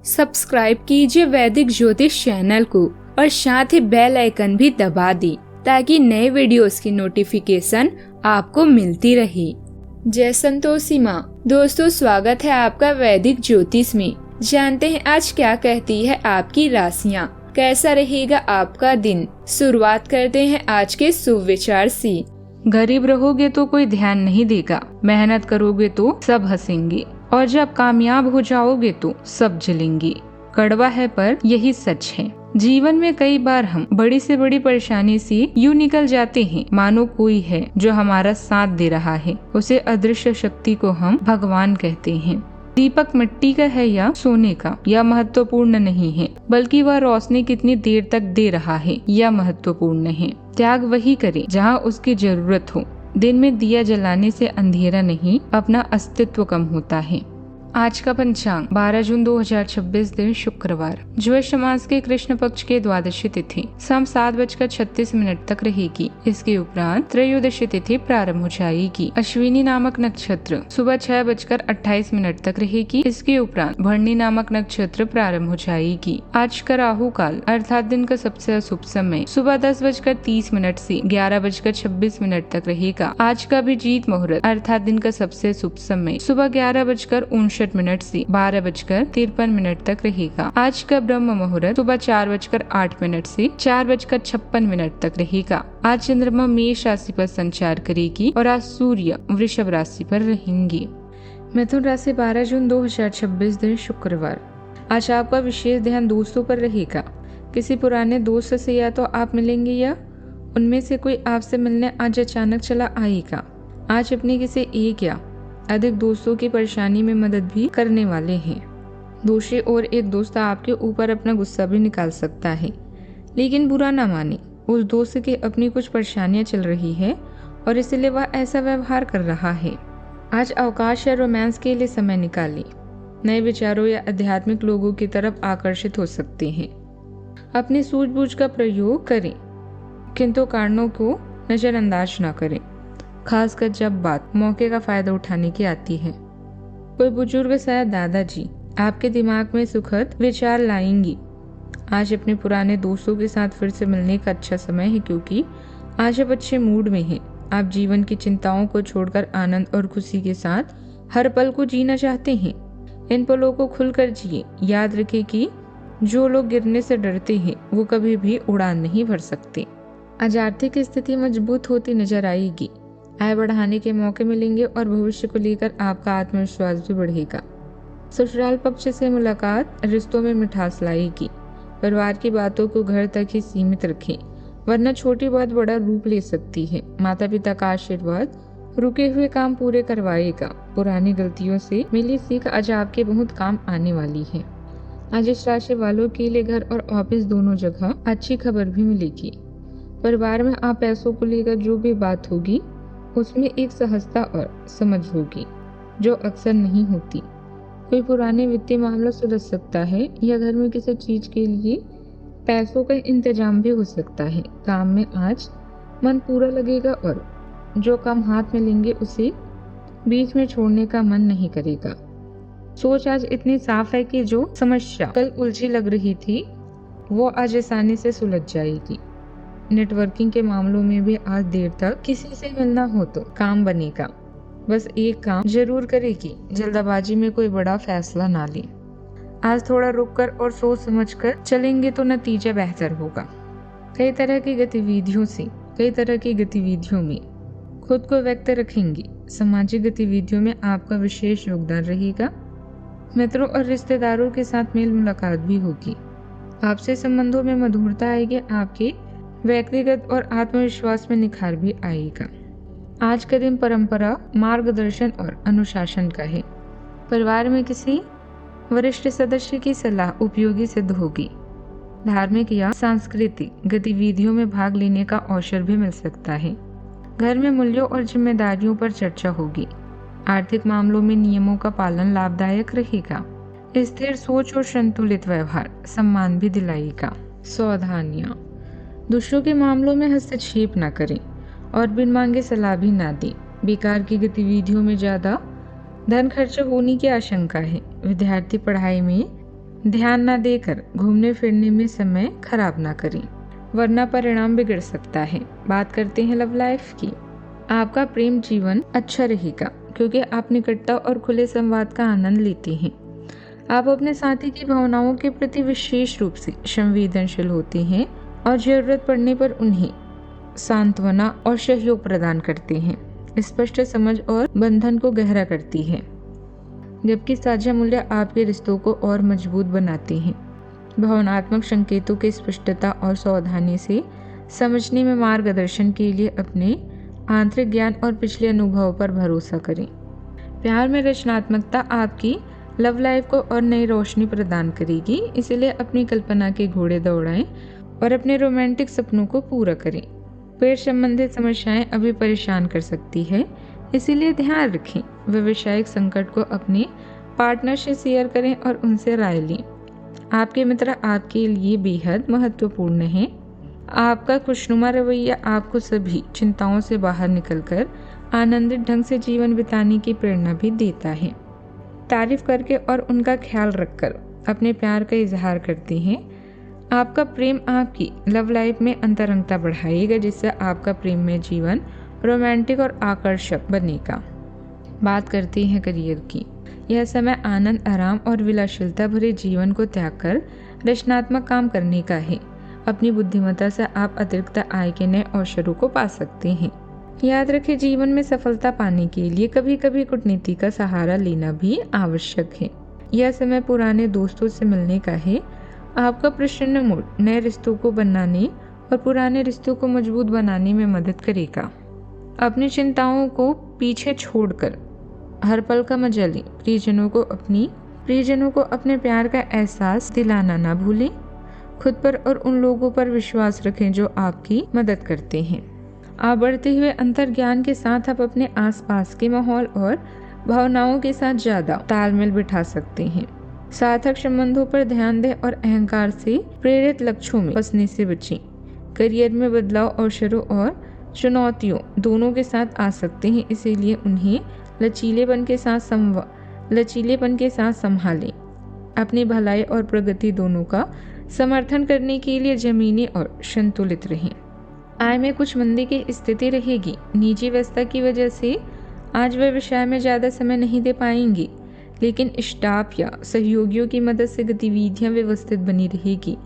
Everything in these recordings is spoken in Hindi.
सब्सक्राइब कीजिए वैदिक ज्योतिष चैनल को और साथ ही बेल आइकन भी दबा दी ताकि नए वीडियोस की नोटिफिकेशन आपको मिलती रहे। जय संतोषी माँ। दोस्तों, स्वागत है आपका वैदिक ज्योतिष में। जानते हैं आज क्या कहती है आपकी राशियाँ, कैसा रहेगा आपका दिन। शुरुआत करते हैं आज के शुभ विचार से। गरीब रहोगे तो कोई ध्यान नहीं देगा, मेहनत करोगे तो सब हंसेंगे और जब कामयाब हो जाओगे तो सब जलेंगे। कड़वा है पर यही सच है। जीवन में कई बार हम बड़ी से बड़ी परेशानी से यूं निकल जाते हैं मानो कोई है जो हमारा साथ दे रहा है। उसे अदृश्य शक्ति को हम भगवान कहते हैं। दीपक मिट्टी का है या सोने का यह महत्वपूर्ण नहीं है, बल्कि वह रोशनी कितनी देर तक दे रहा है यह महत्वपूर्ण है। त्याग वही करे जहाँ उसकी जरूरत हो। दिन में दिया जलाने से अंधेरा नहीं, अपना अस्तित्व कम होता है। आज का पंचांग 12 जून 2026 दिन शुक्रवार। ज्येष्ठ मास के कृष्ण पक्ष के द्वादशी तिथि शाम 7:36 तक रहेगी। इसके उपरांत त्रयोदशी तिथि प्रारंभ हो जाएगी। अश्विनी नामक नक्षत्र सुबह 6:28 तक रहेगी। इसके उपरांत भरणी नामक नक्षत्र प्रारंभ हो जाएगी। आज का राहु काल अर्थात दिन का सबसे अशुभ समय सुबह 10:30 से 11:26 तक रहेगा। आज का अभिजीत मुहूर्त अर्थात दिन का सबसे शुभ समय सुबह 11:59 से 12:53 तक रहेगा। आज का ब्रह्म मुहूर्त सुबह 4:08 से 4:56 तक रहेगा। आज चंद्रमा मेष राशि पर संचार करेगी और आज सूर्य वृषभ राशि पर रहेंगे। मिथुन राशि 12 जून 2026 दिन शुक्रवार। आज आपका विशेष ध्यान दोस्तों पर रहेगा। किसी पुराने दोस्त से या तो आप मिलेंगे या उनमें से कोई आपसे मिलने आज अचानक चला आएगा। आज अपने किसी एक या अधिक दोस्तों की परेशानी में मदद भी करने वाले हैं। दूसरी ओर एक दोस्त आपके ऊपर अपना गुस्सा भी निकाल सकता है, लेकिन बुरा ना माने। उस दोस्त की अपनी कुछ परेशानियां चल रही है और इसलिए वह ऐसा व्यवहार कर रहा है। आज अवकाश या रोमांस के लिए समय निकालें। नए विचारों या आध्यात्मिक लोगों की तरफ आकर्षित हो सकते हैं। अपनी सूझबूझ का प्रयोग करें, किंतु कारणों को नजरअंदाज न करें, खासकर जब बात मौके का फायदा उठाने की आती है। कोई बुजुर्ग शायद दादाजी आपके दिमाग में सुखद विचार लाएंगी। आज अपने पुराने दोस्तों के साथ फिर से मिलने का अच्छा समय है, क्योंकि आज आप अच्छे मूड में हैं। आप जीवन की चिंताओं को छोड़कर आनंद और खुशी के साथ हर पल को जीना चाहते हैं। इन पलों को खुलकर जिए। याद रखें कि जो लोग गिरने से डरते हैं वो कभी भी उड़ान नहीं भर सकते। आज आर्थिक स्थिति मजबूत होती नजर आएगी। आय बढ़ाने के मौके मिलेंगे और भविष्य को लेकर आपका आत्मविश्वास भी बढ़ेगा। ससुराल पक्ष से मुलाकात रिश्तों में मिठास लाएगी। परिवार की बातों को घर तक ही सीमित रखें, वरना छोटी बात बड़ा रूप ले सकती है। माता पिता का आशीर्वाद रुके हुए काम पूरे करवाएगा। पुरानी गलतियों से मिली सीख आज आपके बहुत काम आने वाली है। आज इस राशि वालों के लिए घर और ऑफिस दोनों जगह अच्छी खबर भी मिलेगी। परिवार में आप पैसों को लेकर जो भी बात होगी उसमें एक सहजता और समझ होगी जो अक्सर नहीं होती। कोई पुराने वित्तीय मामला सुलझ सकता है या घर में किसी चीज के लिए पैसों का इंतजाम भी हो सकता है। काम में आज मन पूरा लगेगा और जो काम हाथ में लेंगे उसे बीच में छोड़ने का मन नहीं करेगा। सोच आज इतनी साफ है कि जो समस्या कल उलझी लग रही थी वो आज आसानी से सुलझ जाएगी। नेटवर्किंग के मामलों में भी आज देर तक किसी से मिलना हो तो काम बनेगा। बस एक काम जरूर करें कि जल्दबाजी में कोई बड़ा फैसला ना लें। आज थोड़ा रुककर और सोच समझकर चलेंगे तो नतीजा बेहतर होगा। कई तरह की गतिविधियों में खुद को व्यक्त रखेंगे। सामाजिक गतिविधियों में आपका विशेष योगदान रहेगा। मित्रों और रिश्तेदारों के साथ मेल मुलाकात भी होगी। आपसे संबंधों में मधुरता आएगी। आपके व्यक्तिगत और आत्मविश्वास में निखार भी आएगा। आज का दिन परंपरा, मार्गदर्शन और अनुशासन का है। परिवार में किसी वरिष्ठ सदस्य की सलाह उपयोगी सिद्ध होगी। धार्मिक या सांस्कृतिक गतिविधियों में भाग लेने का अवसर भी मिल सकता है। घर में मूल्यों और जिम्मेदारियों पर चर्चा होगी। आर्थिक मामलों में नियमों का पालन लाभदायक रहेगा। स्थिर सोच और संतुलित व्यवहार सम्मान भी दिलाएगा। सावधानियां, दूसरों के मामलों में हस्तक्षेप न करें और बिन मांगे सलाह भी ना दें। बेकार की गतिविधियों में ज्यादा धन खर्च होने की आशंका है। विद्यार्थी पढ़ाई में ध्यान न देकर घूमने फिरने में समय खराब ना करें, वरना परिणाम बिगड़ सकता है। बात करते हैं लव लाइफ की। आपका प्रेम जीवन अच्छा रहेगा क्योंकि आप निकटता और खुले संवाद का आनंद लेते हैं। आप अपने साथी की भावनाओं के प्रति विशेष रूप से संवेदनशील होते हैं और जरूरत पड़ने पर उन्हें सांत्वना और सहयोग प्रदान करते हैं। स्पष्ट समझ और बंधन को गहरा करती है, जबकि साझा मूल्य आपके रिश्तों को और मजबूत बनाते हैं। भावनात्मक संकेतों की स्पष्टता और सावधानी से समझने में मार्गदर्शन के लिए अपने आंतरिक ज्ञान और पिछले अनुभवों पर भरोसा करें। प्यार में रचनात्मकता आपकी लव लाइफ को और नई रोशनी प्रदान करेगी, इसलिए अपनी कल्पना के घोड़े दौड़ाएं और अपने रोमांटिक सपनों को पूरा करें। पेट संबंधित समस्याएं अभी परेशान कर सकती है, इसीलिए ध्यान रखें। व्यवसायिक संकट को अपने पार्टनर से शेयर करें और उनसे राय लें। आपके मित्र आपके लिए बेहद महत्वपूर्ण हैं। आपका खुशनुमा रवैया आपको सभी चिंताओं से बाहर निकलकर आनंदित ढंग से जीवन बिताने की प्रेरणा भी देता है। तारीफ करके और उनका ख्याल रखकर अपने प्यार का इजहार करते हैं। आपका प्रेम आपकी लव लाइफ में अंतरंगता बढ़ाएगा, जिससे आपका प्रेम में जीवन रोमांटिक और आकर्षक बनेगा। बात करते हैं करियर की। यह समय आनंद, आराम और विलासिता भरे जीवन को त्याग कर रचनात्मक काम करने का है। अपनी बुद्धिमत्ता से आप अतिरिक्त आय के नए अवसरों को पा सकते हैं। याद रखें, जीवन में सफलता पाने के लिए कभी कभी कूटनीति का सहारा लेना भी आवश्यक है। यह समय पुराने दोस्तों से मिलने का है। आपका प्रसन्न मूड नए रिश्तों को बनाने और पुराने रिश्तों को मजबूत बनाने में मदद करेगा। अपनी चिंताओं को पीछे छोड़कर हर पल का मजा लें। प्रियजनों को अपने प्यार का एहसास दिलाना ना भूलें। खुद पर और उन लोगों पर विश्वास रखें जो आपकी मदद करते हैं। आप बढ़ते हुए अंतर्ज्ञान के साथ आप अपने आसपास के माहौल और भावनाओं के साथ ज्यादा तालमेल बिठा सकते हैं। सार्थक संबंधों पर ध्यान दें और अहंकार से प्रेरित लक्ष्यों में फंसने से बचें। करियर में बदलाव अवसरों और चुनौतियों दोनों के साथ आ सकते हैं, इसीलिए उन्हें लचीलेपन के साथ संभालें। अपनी भलाई और प्रगति दोनों का समर्थन करने के लिए जमीनी और संतुलित रहें। आय में कुछ मंदी की स्थिति रहेगी। निजी व्यस्तता की वजह से आज व्यवसाय में ज्यादा समय नहीं दे पाएंगे, लेकिन स्टाफ या सहयोगियों की मदद से गतिविधियां व्यवस्थित बनी रहेगी।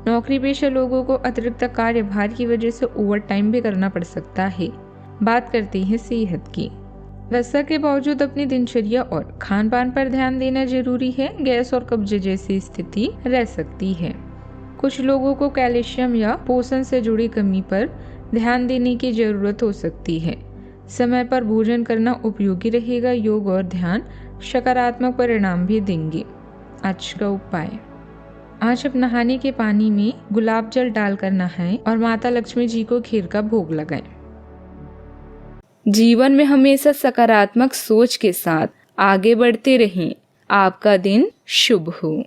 नौकरी पेशा लोगों को अतिरिक्त कार्यभार की वजह से ओवर टाइम भी करना पड़ सकता है। बात करते हैं सेहत की। व्यस्तता के बावजूद अपनी दिनचर्या और खान पान पर ध्यान देना जरूरी है। गैस और कब्जे जैसी स्थिति रह सकती है। कुछ लोगों को कैल्शियम या पोषण से जुड़ी कमी पर ध्यान देने की जरूरत हो सकती है। समय पर भोजन करना उपयोगी रहेगा। योग और ध्यान सकारात्मक परिणाम भी देंगे। आज का उपाय, आज आप नहाने के पानी में गुलाब जल डालकर नहाएं और माता लक्ष्मी जी को खीर का भोग लगाएं। जीवन में हमेशा सकारात्मक सोच के साथ आगे बढ़ते रहें। आपका दिन शुभ हो।